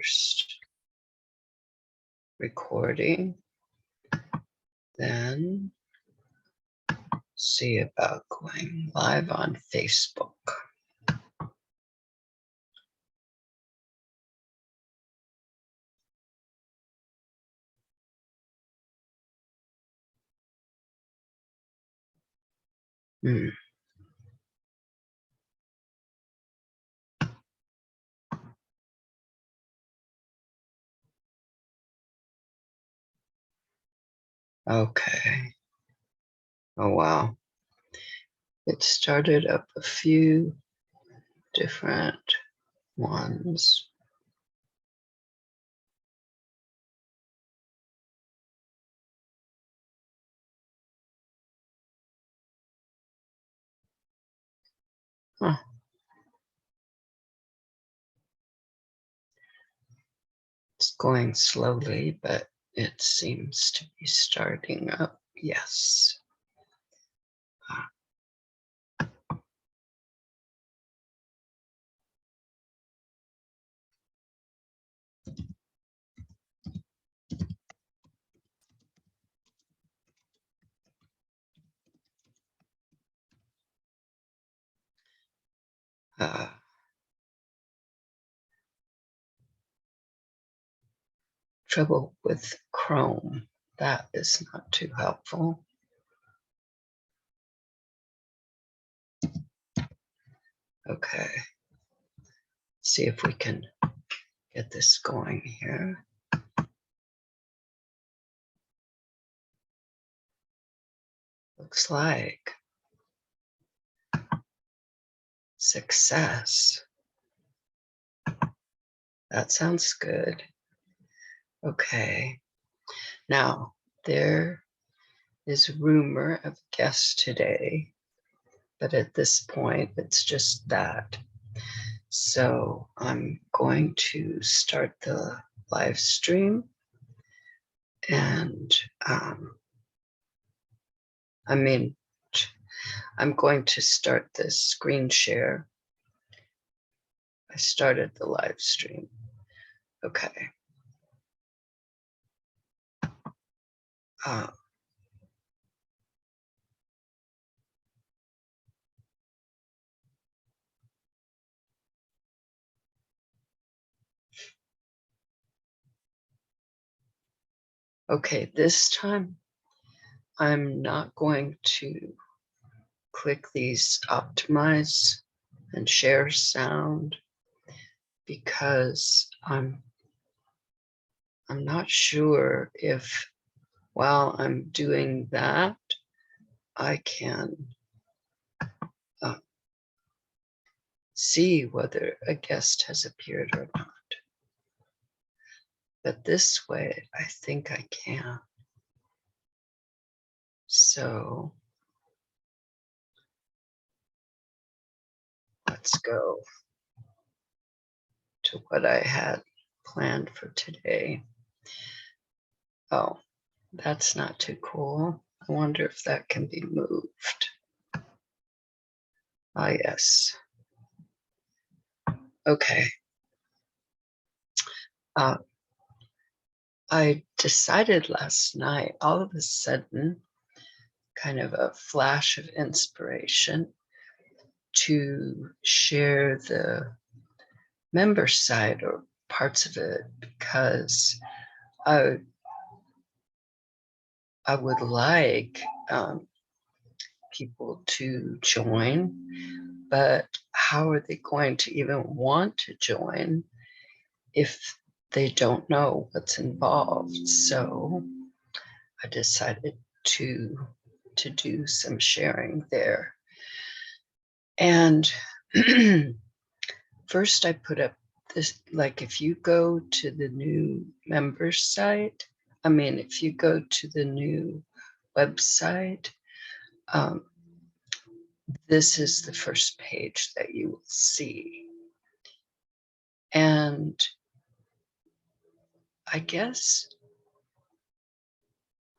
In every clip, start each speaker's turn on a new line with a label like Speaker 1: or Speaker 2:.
Speaker 1: first recording, then see about going live on Facebook. Okay. Oh, wow. It started up a few different ones. Huh. It's going slowly, but it seems to be starting up. Yes. Trouble with Chrome. That is not too helpful. Okay. See if we can get this going here. Looks like success. That sounds good. Okay. Now, there is rumor of a guest today, but at this point, it's just that. So I'm going to start the live stream, and I'm going to start this screen share. I started the live stream. Okay. Okay, this time I'm not going to click these optimize and share sound because I'm not sure if while I'm doing that, I can see whether a guest has appeared or not. But this way, I think I can. So let's go to what I had planned for today. Oh, that's not too cool. I wonder if that can be moved. Ah, yes. Okay. I decided last night, all of a sudden, kind of a flash of inspiration, to share the member side or parts of it, because I would like people to join, but how are they going to even want to join if they don't know what's involved? So I decided to do some sharing there. And first I put up this, like if you go to the new members site, if you go to the new website, this is the first page that you will see. And I guess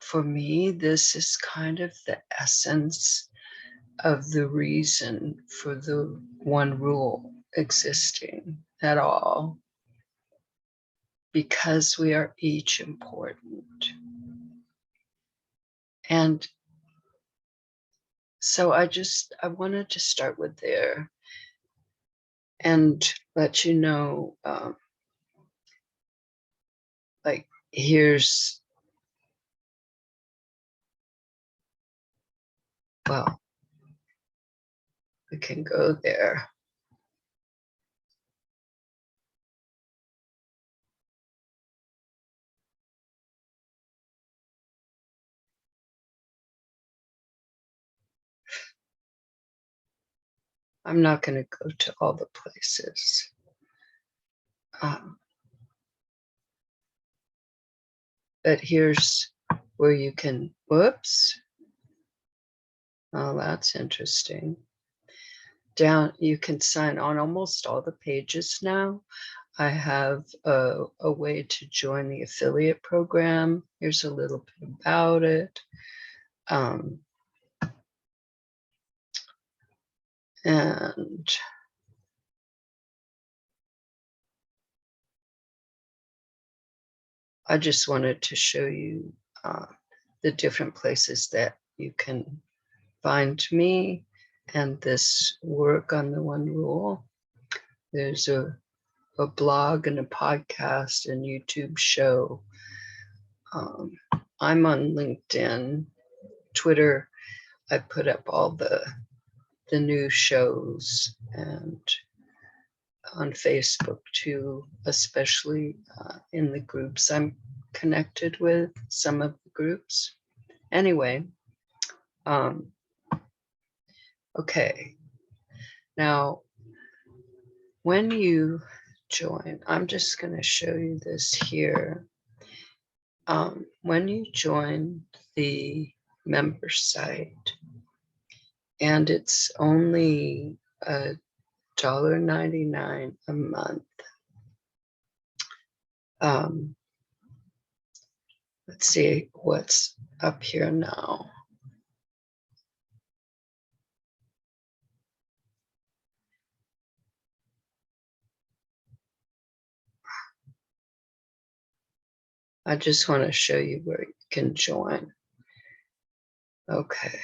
Speaker 1: for me, this is kind of the essence of the reason for the one rule existing at all. because we are each important. And so I wanted to start with there and let you know, like, well, we can go there. I'm not going to go to all the places. But here's where you can, whoops. Oh, that's interesting. Down, you can sign on almost all the pages now. I have a way to join the affiliate program. Here's a little bit about it. And I just wanted to show you the different places that you can find me and this work on the One Rule. There's a blog and a podcast and YouTube show. I'm on LinkedIn, Twitter. I put up all the new shows, and on Facebook too, especially in the groups I'm connected with, some of the groups. Anyway, okay. Now, when you join, I'm just going to show you this here. When you join the member site, and it's only $1.99 a month. Let's see what's up here now. I just want to show you where you can join. Okay.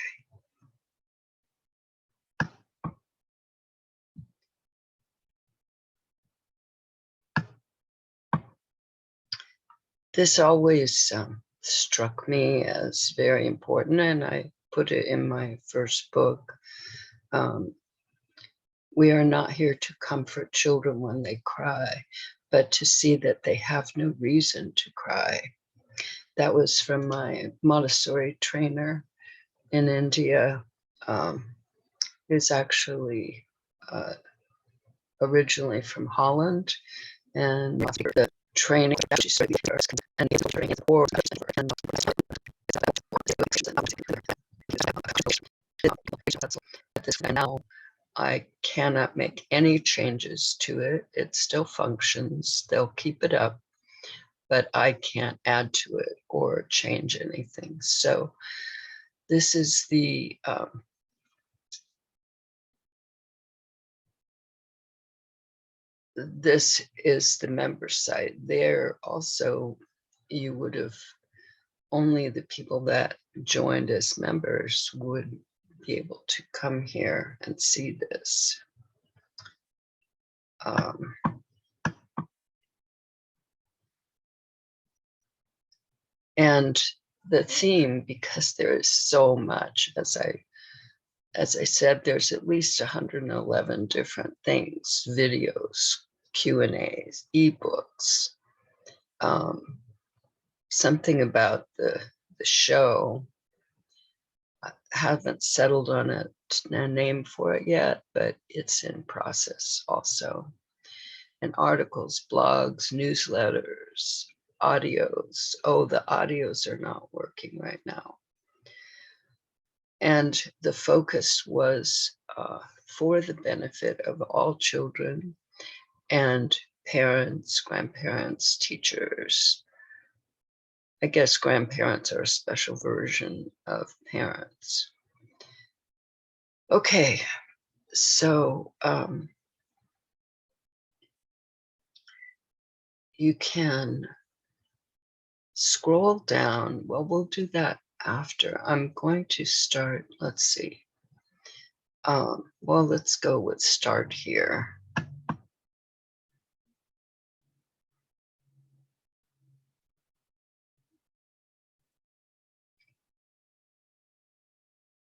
Speaker 1: This always struck me as very important, and I put it in my first book. We are not here to comfort children when they cry, but to see that they have no reason to cry. That was from my Montessori trainer in India. Is actually originally from Holland, and the training and now I cannot make any changes to it. It still functions. They'll keep it up, but I can't add to it or change anything. So this is the this is the member site. There also, you would have, only the people that joined as members would be able to come here and see this. And the theme, because there is so much, as I said, there's at least 111 different things, videos, Q&As, ebooks, something about the show. I haven't settled on a name for it yet, but it's in process also. And articles, blogs, newsletters, audios. Oh, the audios are not working right now. And the focus was for the benefit of all children and parents, grandparents, teachers. I guess grandparents are a special version of parents. Okay, so you can scroll down. Well, we'll do that after. I'm going to start, let's see. Well, let's go with start here.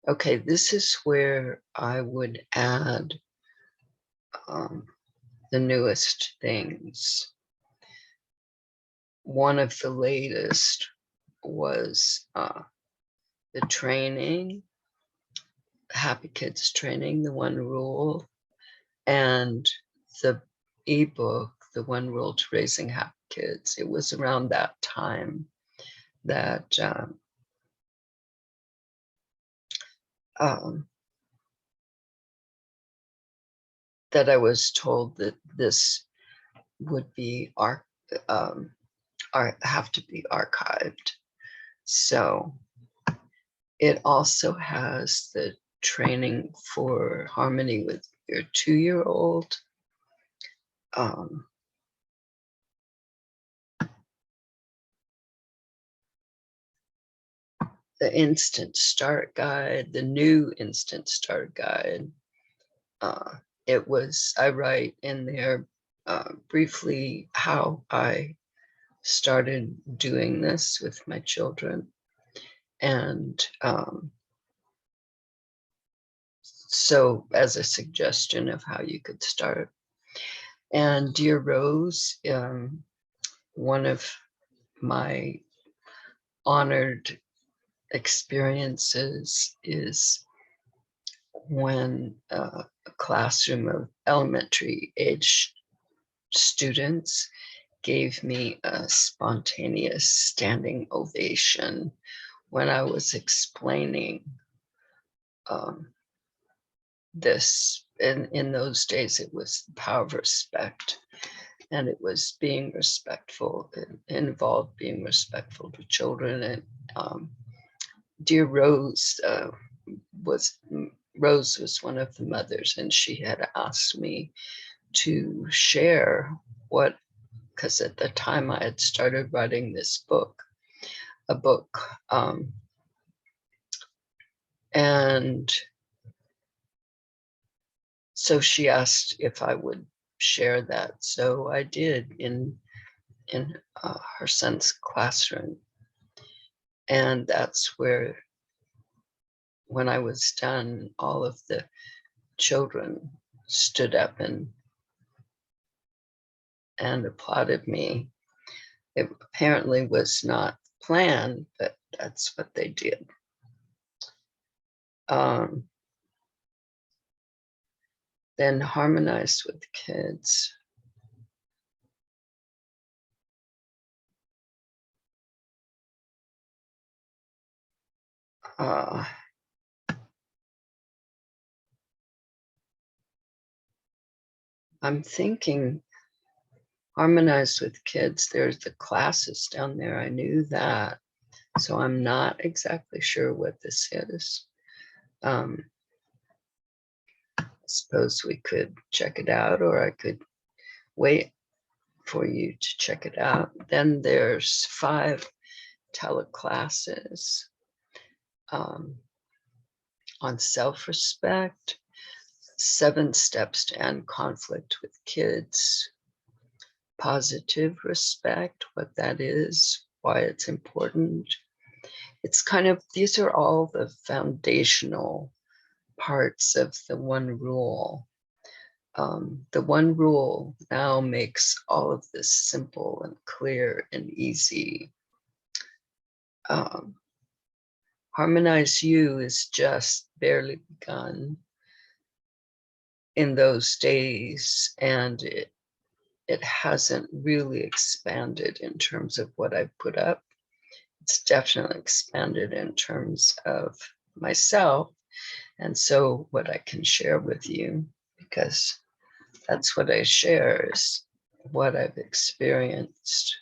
Speaker 1: Okay, this is where I would add the newest things. One of the latest was the training, Happy Kids training, the one rule, and the ebook, the one rule to raising happy kids. It was around that time that that I was told that this would be have to be archived. So it also has the training for harmony with your 2-year-old. The instant start guide, the new instant start guide. I write in there briefly how I started doing this with my children. And so as a suggestion of how you could start. And Dear Rose, one of my honored experiences is when a classroom of elementary age students gave me a spontaneous standing ovation when I was explaining this. In those days, it was the power of respect, and it was being respectful. It involved being respectful to children. And Dear Rose was one of the mothers, and she had asked me to share what, because at the time I had started writing this book, and so she asked if I would share that. So I did in her son's classroom. And that's where, when I was done, all of the children stood up and applauded me. It apparently was not planned, but that's what they did. Then harmonize with kids. I'm thinking harmonize with kids. There's the classes down there. I knew that. So I'm not exactly sure what this is. I suppose we could check it out, or I could wait for you to check it out. Then there's 5 teleclasses on self-respect, 7 steps to end conflict with kids, positive respect, what that is, why it's important. It's kind of, these are all the foundational parts of the one rule. The one rule now makes all of this simple and clear and easy. Harmonize You is just barely begun in those days, and it hasn't really expanded in terms of what I put up. It's definitely expanded in terms of myself, and so what I can share with you, because that's what I share, is what I've experienced.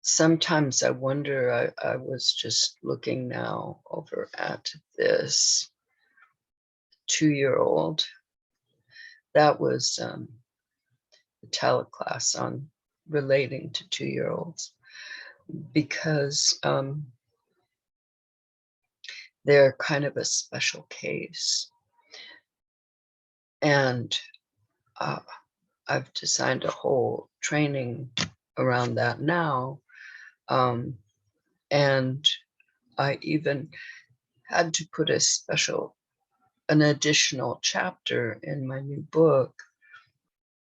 Speaker 1: Sometimes I wonder, I was just looking now over at this 2-year-old, that was the talent class on relating to 2-year-olds, because they're kind of a special case. And I've designed a whole training around that now. And I even had to put an additional chapter in my new book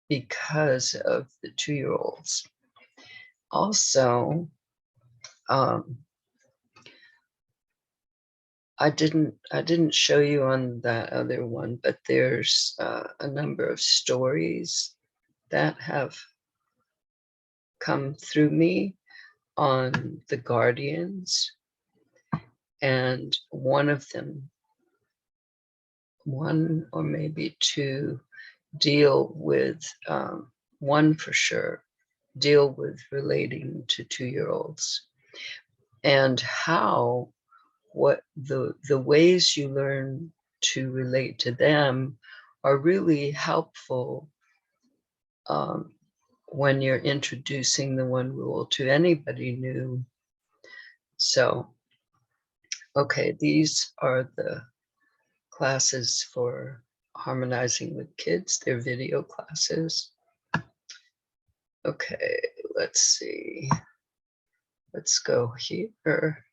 Speaker 1: because of the 2-year-olds. Also, I didn't show you on that other one, but there's a number of stories that have come through me on the guardians, and one of them, one or maybe two, deal with one for sure, deal with relating to 2-year-olds, and how what the ways you learn to relate to them are really helpful when you're introducing the one rule to anybody new. So, okay, these are the classes for harmonizing with kids. They're video classes. Okay, let's see. Let's go here.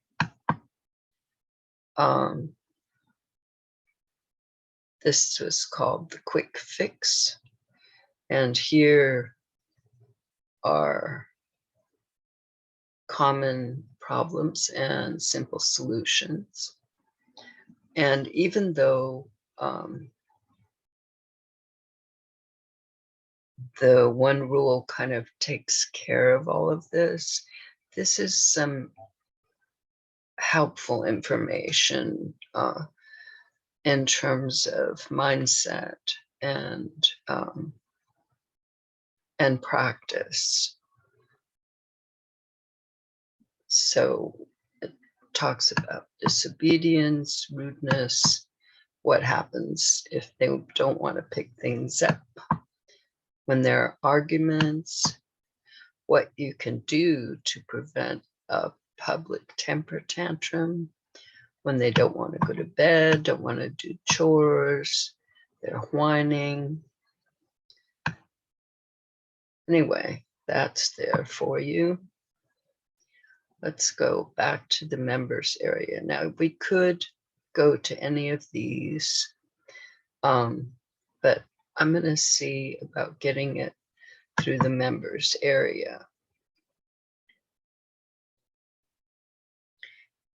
Speaker 1: This was called the quick fix. And here are common problems and simple solutions. And even though the one rule kind of takes care of all of this, this is some helpful information in terms of mindset and practice. So it talks about disobedience, rudeness, what happens if they don't want to pick things up, when there are arguments, what you can do to prevent a public temper tantrum, when they don't want to go to bed, don't want to do chores, they're whining. Anyway, that's there for you. Let's go back to the members area. Now, we could go to any of these, but I'm going to see about getting it through the members area.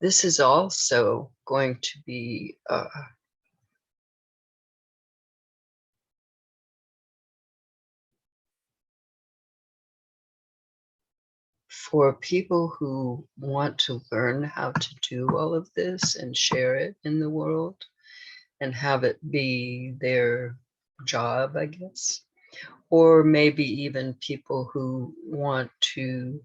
Speaker 1: This is also going to be for people who want to learn how to do all of this and share it in the world and have it be their job, I guess. Or maybe even people who want to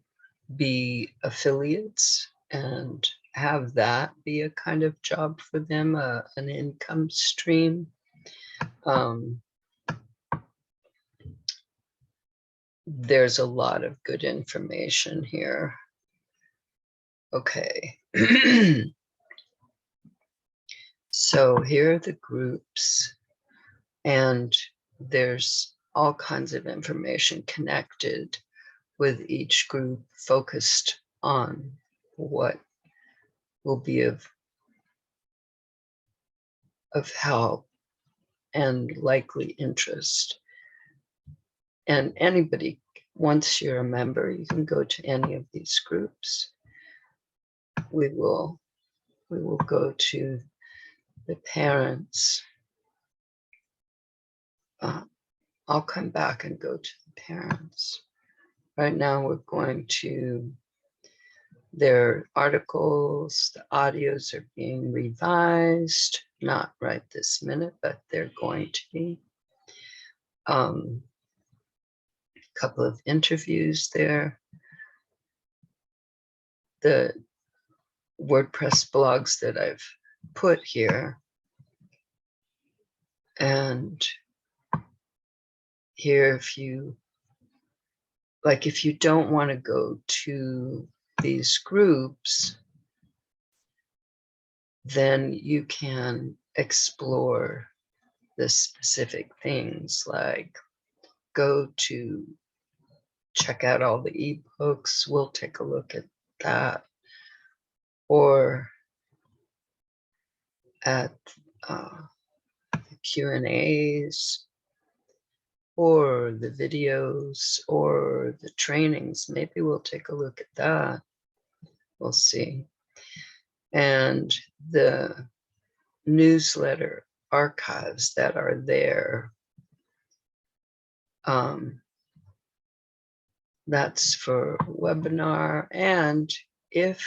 Speaker 1: be affiliates and have that be a kind of job for them, an income stream. There's a lot of good information here. Okay. So here are the groups, and there's all kinds of information connected with each group, focused on what will be of help and likely interest. And anybody, once you're a member, you can go to any of these groups. We will go to the parents. I'll come back and go to the parents. Right now we're going to their articles. The audios are being revised, not right this minute, but they're going to be. A couple of interviews there. The WordPress blogs that I've put here. And here, if you don't want to go to these groups, then you can explore the specific things, like go to check out all the ebooks. We'll take a look at that, or at the Q&As, or the videos, or the trainings. Maybe we'll take a look at that. We'll see. And the newsletter archives that are there, that's for webinar. And if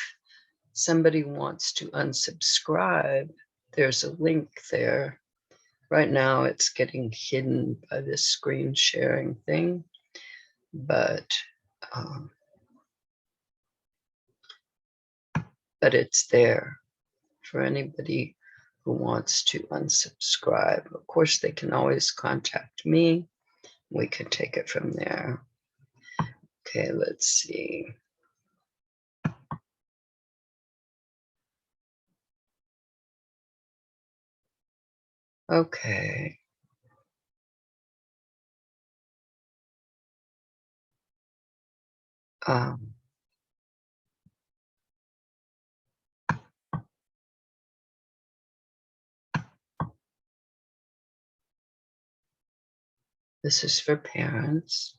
Speaker 1: somebody wants to unsubscribe, there's a link there. Right now it's getting hidden by this screen sharing thing, but it's there for anybody who wants to unsubscribe. Of course, they can always contact me. We can take it from there. Okay, let's see. Okay. This is for parents.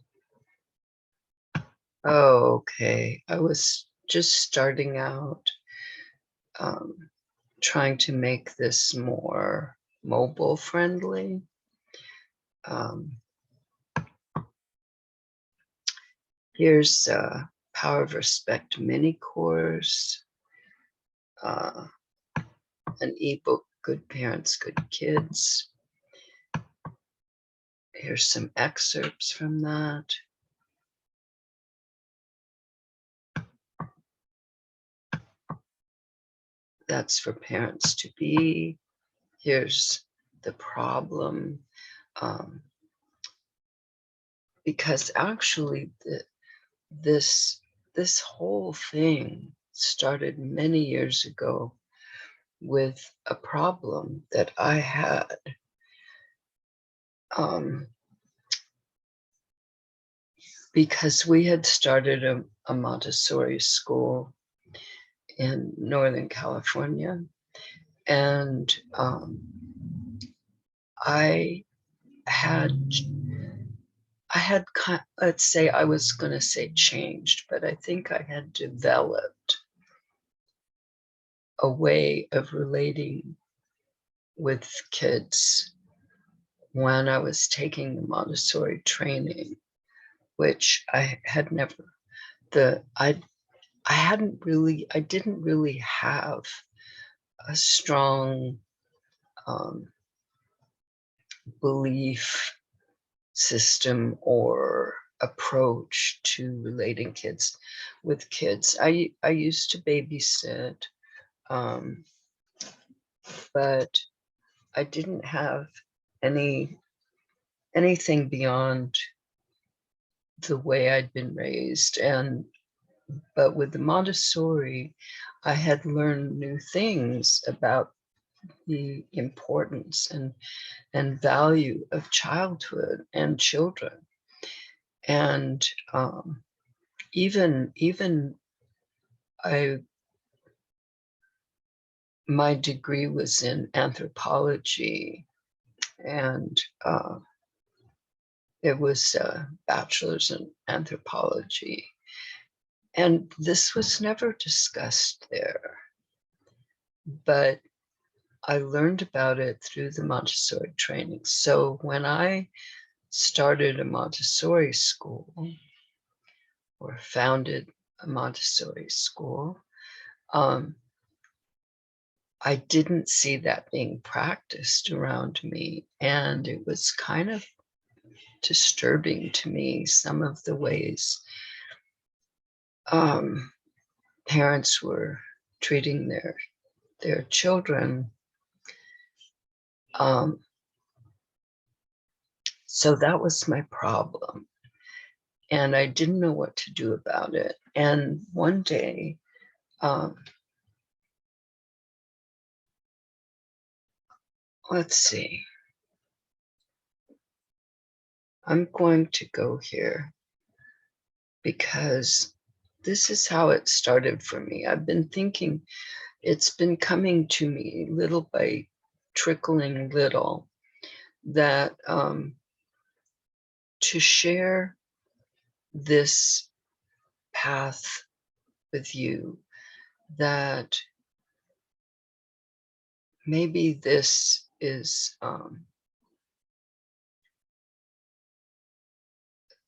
Speaker 1: Oh, okay. I was just starting out, trying to make this more mobile friendly. Here's a Power of Respect mini course, an ebook, Good Parents, Good Kids. Here's some excerpts from that. That's for parents to be. Here's the problem. Because actually this whole thing started many years ago with a problem that I had. Because we had started a Montessori school in Northern California, and I had, let's say, I was going to say changed, but I think I had developed a way of relating with kids when I was taking the Montessori training, which I had never, I didn't really have a strong belief system or approach to relating with kids. I used to babysit, but I didn't have anything beyond the way I'd been raised. But with the Montessori, I had learned new things about the importance and value of childhood and children. And even my degree was in anthropology, and it was a bachelor's in anthropology. And this was never discussed there, but I learned about it through the Montessori training. So when I started a Montessori school, or founded a Montessori school, I didn't see that being practiced around me. And it was kind of disturbing to me, some of the ways parents were treating their children. So that was my problem. And I didn't know what to do about it. And one day, let's see, I'm going to go here because this is how it started for me. I've been thinking, it's been coming to me little by trickling little, that to share this path with you, that maybe this is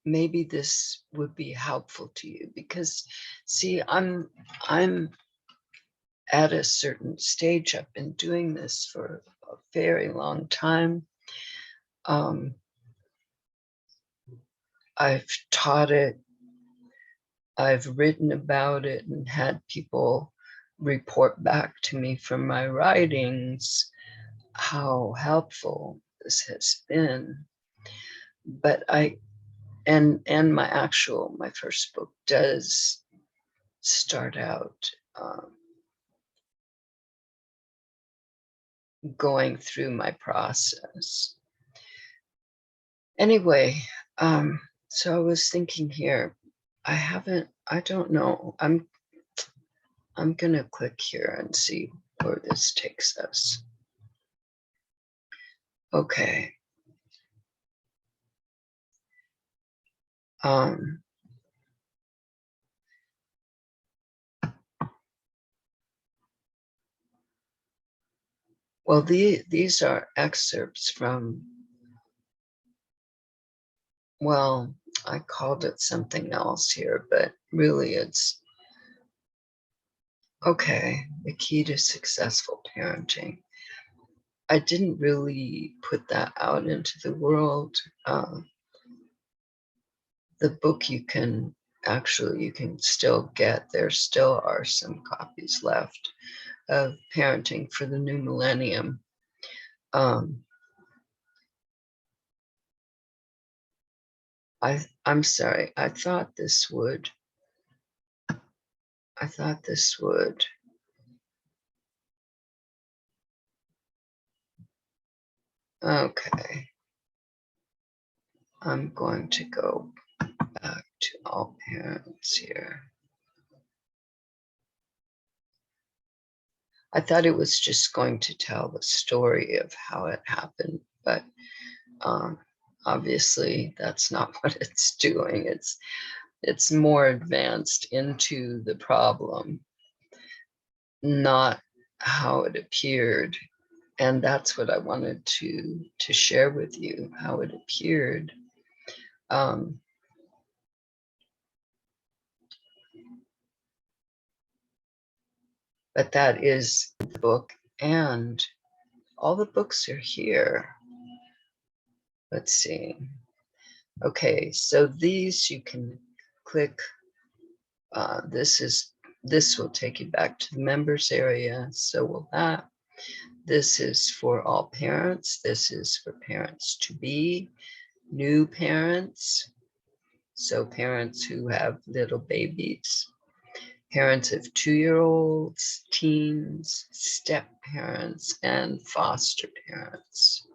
Speaker 1: maybe this would be helpful to you, because see, I'm at a certain stage. I've been doing this for a very long time. I've taught it, I've written about it, and had people report back to me from my writings how helpful this has been. But my first book does start out going through my process. Anyway, so I was thinking here, I don't know. I'm gonna click here and see where this takes us. Okay. Well, these are excerpts from, well, I called it something else here, but really it's, okay, the key to successful parenting. I didn't really put that out into the world. The book you can still get. There still are some copies left of Parenting for the New Millennium. I'm sorry, I thought this would, okay. I'm going to go back to all parents here. I thought it was just going to tell the story of how it happened, but obviously that's not what it's doing. It's more advanced into the problem, not how it appeared. And that's what I wanted to share with you, how it appeared. But that is the book, and all the books are here. Let's see. Okay, so these you can click. This will take you back to the members area. So will that. This is for all parents. This is for parents to be, new parents. So parents who have little babies, parents of 2-year-olds, teens, step parents, and foster parents.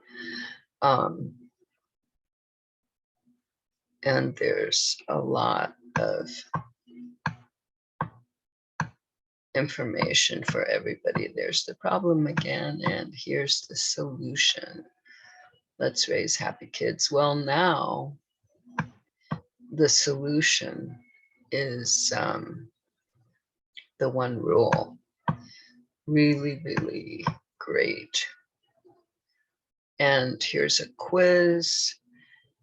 Speaker 1: And there's a lot of information for everybody. There's the problem again, and here's the solution. Let's raise happy kids. Well, now the solution is the one rule. Really, really great. And here's a quiz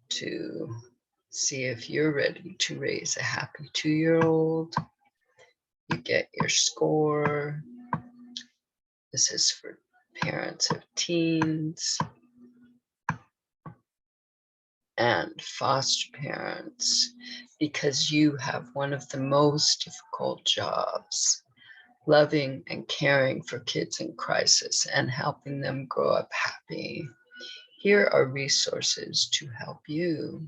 Speaker 1: to see if you're ready to raise a happy 2-year-old. You get your score. This is for parents of teens and foster parents, because you have one of the most difficult jobs, loving and caring for kids in crisis and helping them grow up happy. here are resources to help you.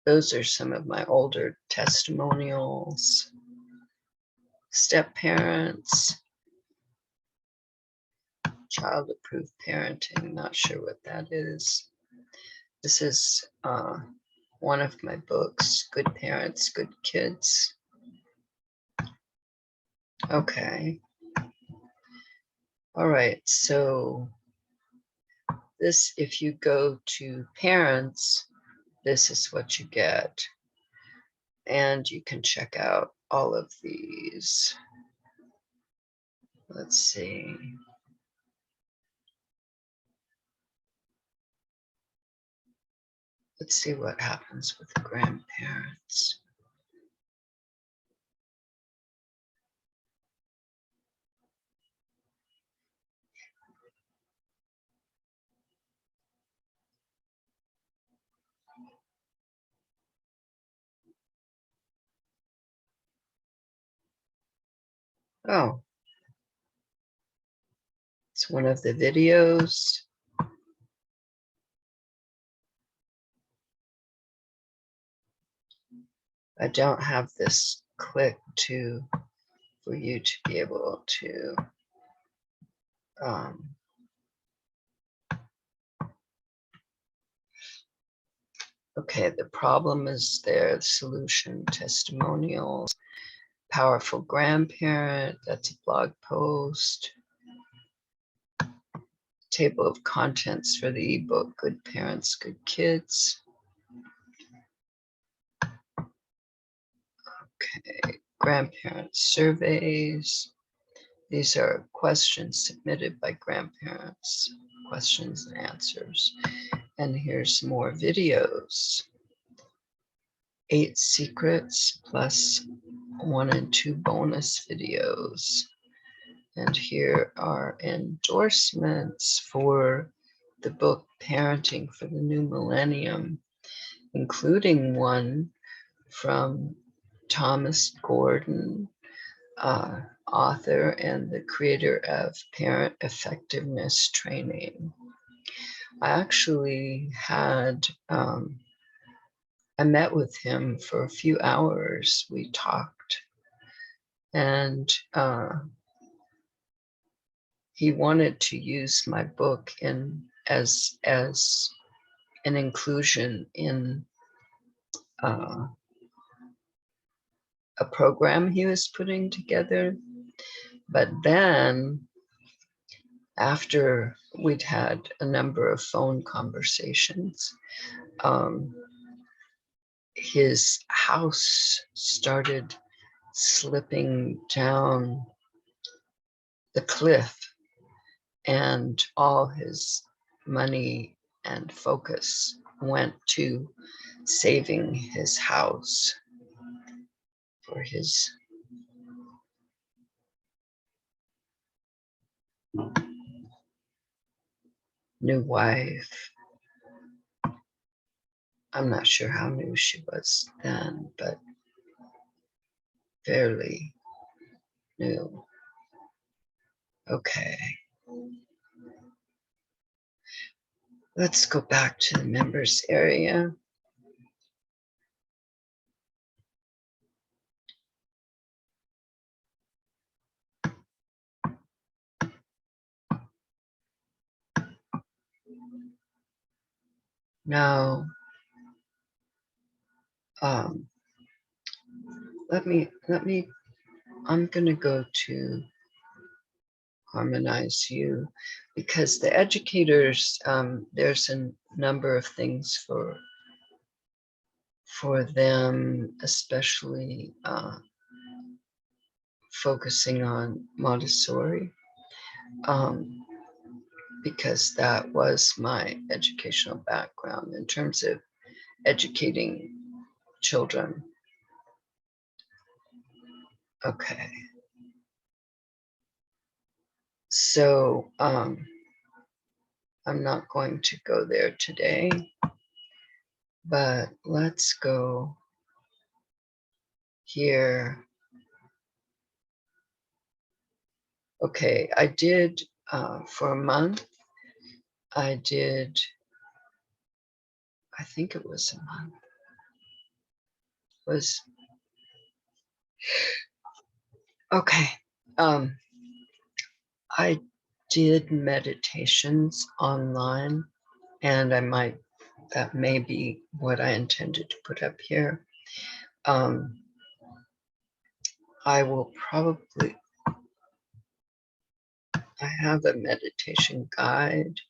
Speaker 1: Those are some of my older testimonials. Step parents, child-approved parenting, not sure what that is. This is one of my books, Good Parents, Good Kids. Okay. All right, so this, if you go to parents, this is what you get. And you can check out all of these. Let's see. Let's see what happens with the grandparents. Oh, it's one of the videos. I don't have this click for you to be able to okay, the problem is there, the solution, testimonials, powerful grandparent, that's a blog post, table of contents for the ebook, Good Parents, Good Kids. Okay, grandparent surveys. These are questions submitted by grandparents, questions and answers. And here's more videos. 8 secrets plus 1 and 2 bonus videos. And here are endorsements for the book Parenting for the New Millennium, including one from Thomas Gordon, author and the creator of Parent Effectiveness Training. I actually had, I met with him for a few hours. We talked, and he wanted to use my book as an inclusion in a program he was putting together. But then, after we'd had a number of phone conversations, his house started slipping down the cliff, and all his money and focus went to saving his house for his new wife. I'm not sure how new she was then, but fairly new. Okay. Let's go back to the members area. Now, let me, I'm gonna go to harmonize you, because the educators, there's a number of things for them, especially focusing on Montessori, because that was my educational background in terms of educating children. Okay. So I'm not going to go there today, but let's go here. Okay, I did for a month. I think it was a month. Was okay. I did meditations online, and that may be what I intended to put up here. I will probably, I have a meditation guide.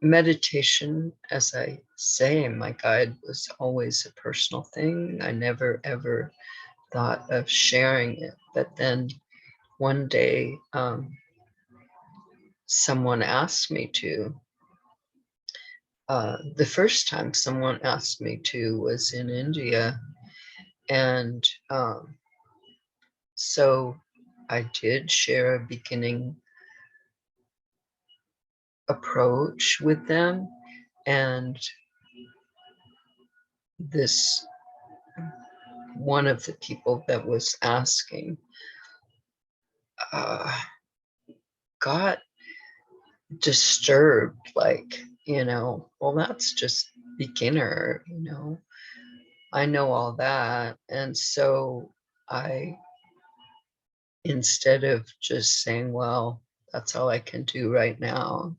Speaker 1: Meditation, as I say in my guide, was always a personal thing. I never ever thought of sharing it. But then one day, someone asked me to. The first time someone asked me to was in India. And so I did share a beginning approach with them. And this one of the people that was asking got disturbed, like, well, that's just beginner, I know all that. And so I, instead of just saying, well, that's all I can do right now,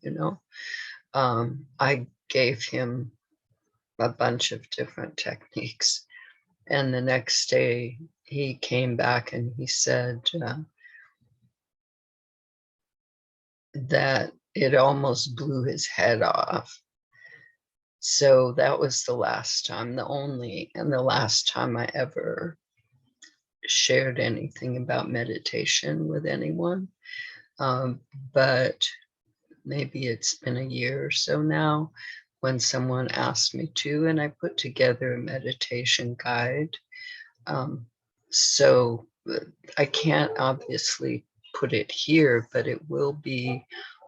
Speaker 1: I gave him a bunch of different techniques. And the next day he came back and he said that it almost blew his head off. So that was the last time, the only and the last time I ever shared anything about meditation with anyone. But maybe it's been a year or so now when someone asked me to, and I put together a meditation guide. So I can't obviously put it here, but it will be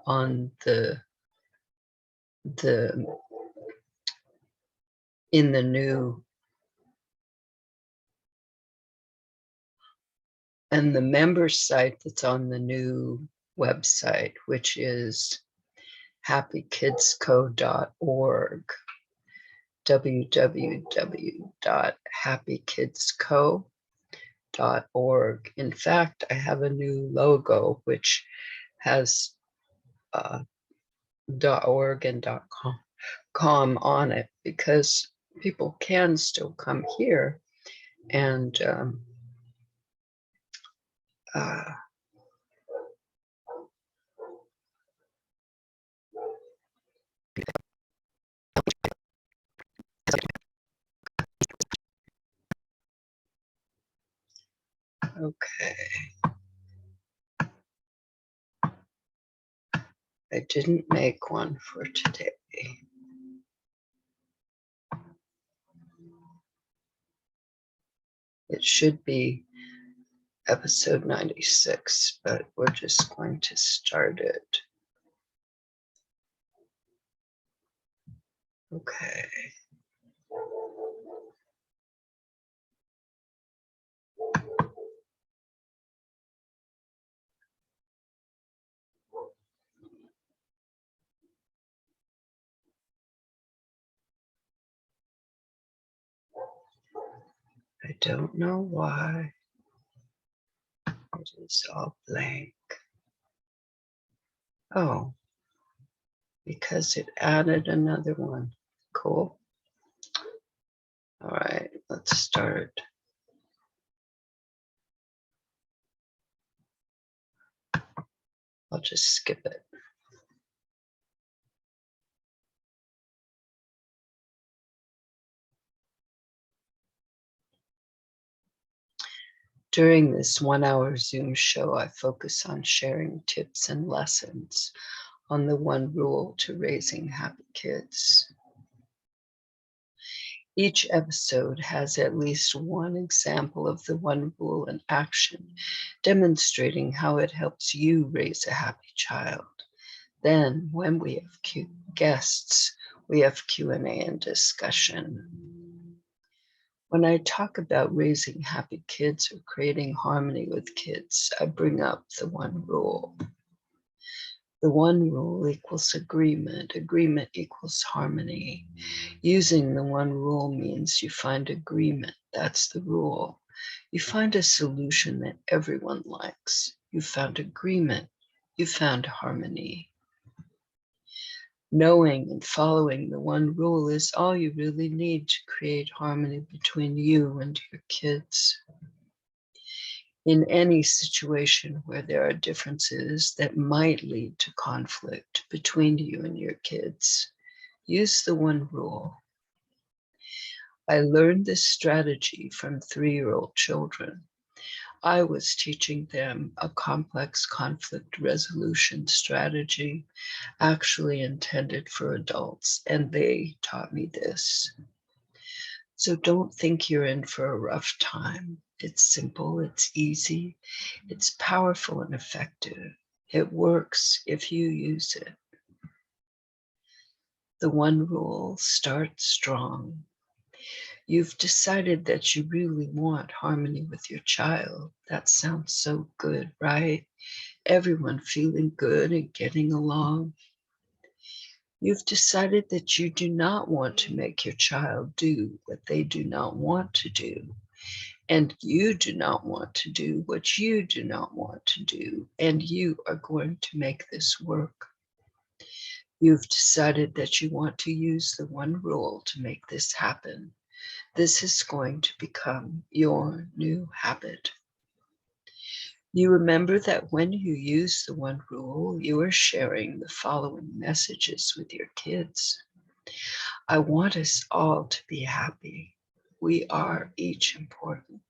Speaker 1: on the in the new, and the member site that's on the new website, which is happykidsco.org, www.happykidsco.org. In fact, I have a new logo which has .org and .com on it, because people can still come here and okay. I didn't make one for today. It should be episode 96, but we're just going to start it. Okay. I don't know why it is all blank. Oh, because it added another one. Cool. All right, let's start. I'll just skip it. During this 1-hour Zoom show, I focus on sharing tips and lessons on the one rule to raising happy kids. Each episode has at least one example of the one rule in action, demonstrating how it helps you raise a happy child. Then, when we have guests, we have Q&A and discussion. When I talk about raising happy kids or creating harmony with kids, I bring up the one rule. The one rule equals agreement. Agreement equals harmony. Using the one rule means you find agreement. That's the rule. You find a solution that everyone likes. You found agreement. You found harmony. Knowing and following the one rule is all you really need to create harmony between you and your kids. In any situation where there are differences that might lead to conflict between you and your kids, use the one rule. I learned this strategy from 3-year-old children. I was teaching them a complex conflict resolution strategy actually intended for adults, and they taught me this. So don't think you're in for a rough time. It's simple, it's easy, it's powerful and effective. It works if you use it. The one rule, start strong. You've decided that you really want harmony with your child. That sounds so good, right? Everyone feeling good and getting along. You've decided that you do not want to make your child do what they do not want to do. And you do not want to do what you do not want to do. And you are going to make this work. You've decided that you want to use the one rule to make this happen. This is going to become your new habit. You remember that when you use the one rule, you are sharing the following messages with your kids. I want us all to be happy. We are each important.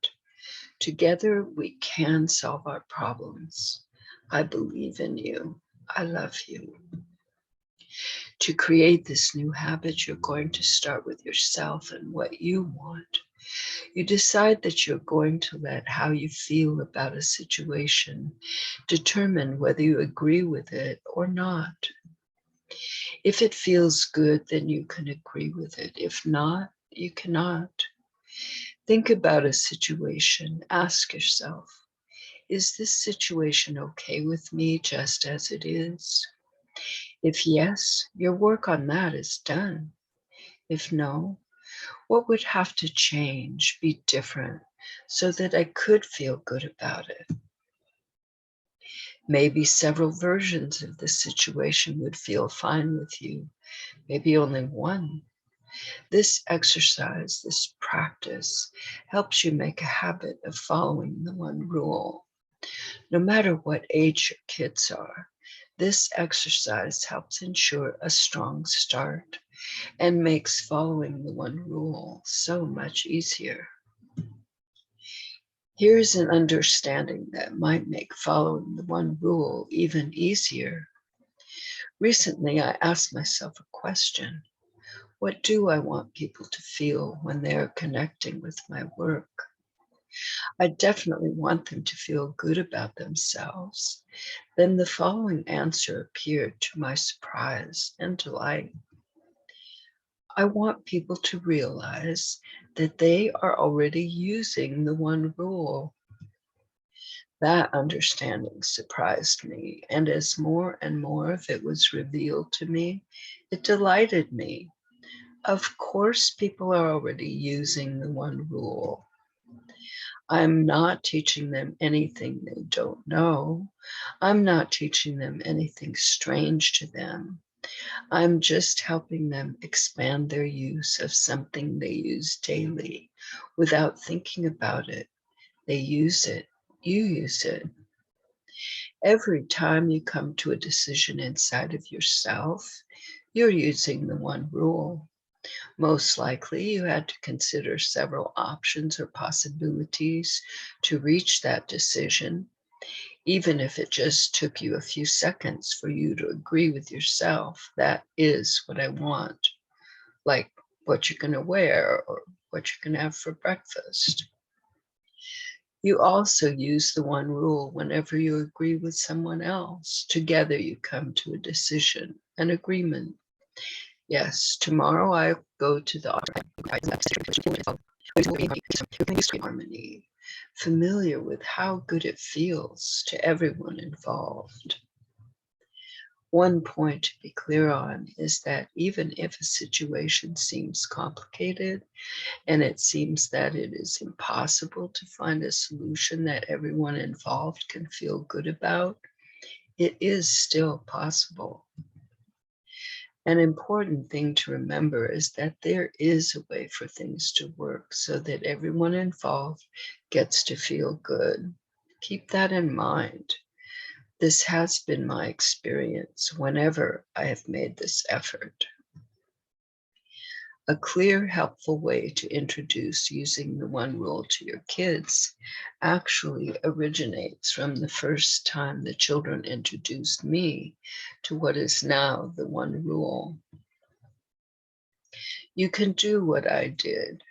Speaker 1: Together, we can solve our problems. I believe in you. I love you. To create this new habit, you're going to start with yourself and what you want. You decide that you're going to let how you feel about a situation determine whether you agree with it or not. If it feels good, then you can agree with it. If not, you cannot. Think about a situation. Ask yourself, is this situation okay with me just as it is? If yes, your work on that is done. If no, what would have to change, be different, so that I could feel good about it? Maybe several versions of the situation would feel fine with you, maybe only one. This exercise, this practice, helps you make a habit of following the one rule. No matter what age your kids are, this exercise helps ensure a strong start and makes following the one rule so much easier. Here's an understanding that might make following the one rule even easier. Recently, I asked myself a question. What do I want people to feel when they're connecting with my work? I definitely want them to feel good about themselves. Then the following answer appeared to my surprise and delight. I want people to realize that they are already using the one rule. That understanding surprised me, and as more and more of it was revealed to me, it delighted me. Of course, people are already using the one rule. I'm not teaching them anything they don't know. I'm not teaching them anything strange to them. I'm just helping them expand their use of something they use daily without thinking about it. They use it. You use it. Every time you come to a decision inside of yourself, you're using the one rule. Most likely, you had to consider several options or possibilities to reach that decision, even if it just took you a few seconds for you to agree with yourself. That is what I want, like what you're going to wear or what you're going to have for breakfast. You also use the one rule whenever you agree with someone else. Together, you come to a decision, an agreement. Yes, tomorrow I go to the Harmony, familiar with how good it feels to everyone involved. One point to be clear on is that even if a situation seems complicated and it seems that it is impossible to find a solution that everyone involved can feel good about, it is still possible. An important thing to remember is that there is a way for things to work so that everyone involved gets to feel good. Keep that in mind. This has been my experience whenever I have made this effort. A clear, helpful way to introduce using the one rule to your kids actually originates from the first time the children introduced me to what is now the one rule. You can do what I did.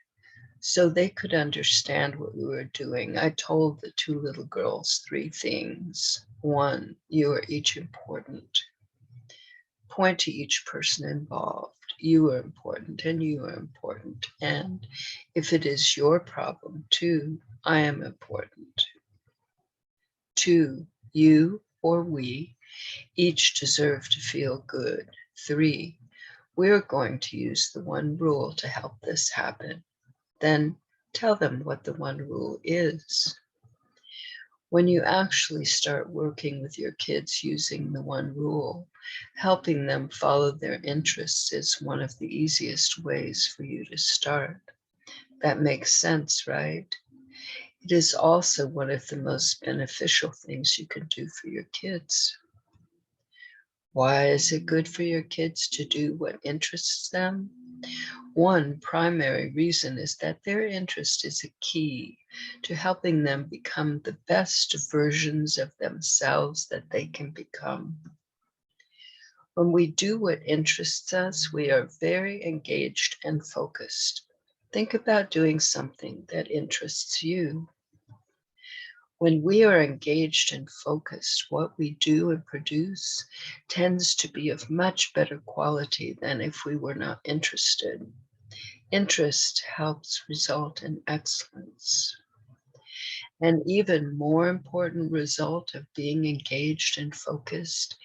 Speaker 1: So they could understand what we were doing. I told the two little girls 3 things. 1, you are each important. Point to each person involved. You are important and you are important. And if it is your problem too, I am important. 2, you or we each deserve to feel good. 3, we're going to use the one rule to help this happen. Then tell them what the one rule is. When you actually start working with your kids using the one rule, helping them follow their interests is one of the easiest ways for you to start. That makes sense, right? It is also one of the most beneficial things you can do for your kids. Why is it good for your kids to do what interests them? One primary reason is that their interest is a key to helping them become the best versions of themselves that they can become. When we do what interests us, we are very engaged and focused. Think about doing something that interests you. When we are engaged and focused, what we do and produce tends to be of much better quality than if we were not interested. Interest helps result in excellence. An even more important result of being engaged and focused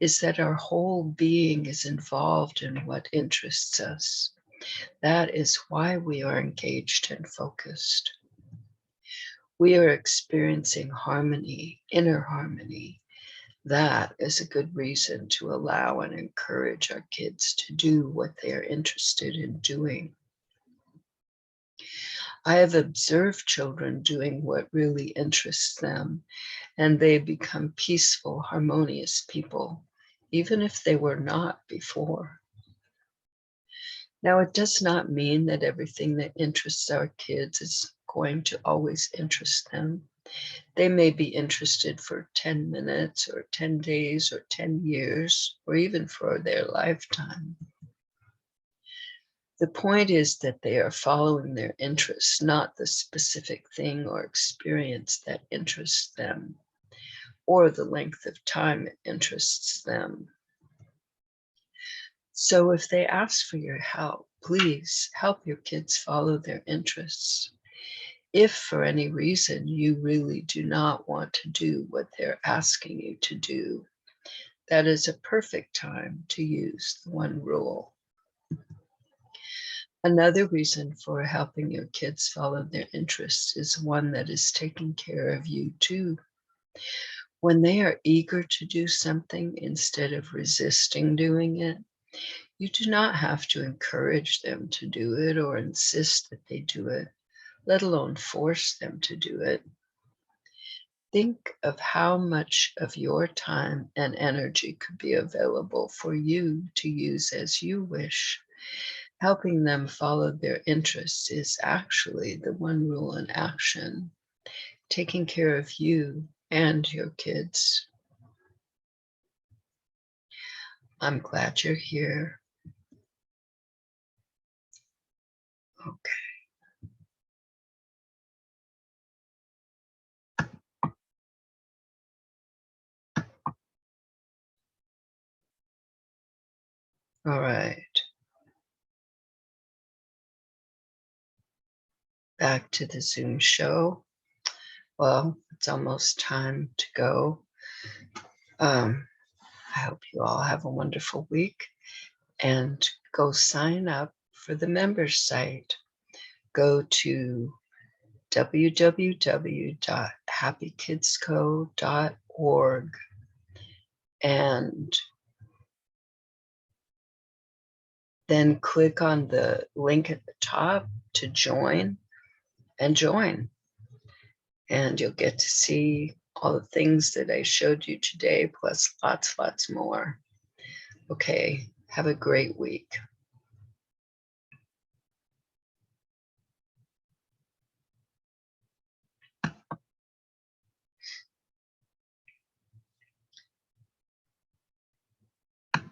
Speaker 1: is that our whole being is involved in what interests us. That is why we are engaged and focused. We are experiencing harmony, inner harmony. That is a good reason to allow and encourage our kids to do what they are interested in doing. I have observed children doing what really interests them, and they become peaceful, harmonious people, even if they were not before. Now, it does not mean that everything that interests our kids is going to always interest them. They may be interested for 10 minutes or 10 days or 10 years, or even for their lifetime. The point is that they are following their interests, not the specific thing or experience that interests them, or the length of time it interests them. So if they ask for your help, please help your kids follow their interests. If for any reason you really do not want to do what they're asking you to do, that is a perfect time to use the one rule. Another reason for helping your kids follow their interests is one that is taking care of you too. When they are eager to do something instead of resisting doing it, you do not have to encourage them to do it or insist that they do it, let alone force them to do it. Think of how much of your time and energy could be available for you to use as you wish. Helping them follow their interests is actually the one rule in action, taking care of you and your kids. I'm glad you're here. Okay. All right. back to the Zoom show. Well, it's almost time to go. I hope you all have a wonderful week and go sign up for the members site. Go to www.happykidsco.org and then click on the link at the top to join and join. And you'll get to see all the things that I showed you today, plus lots more. Okay, have a great week.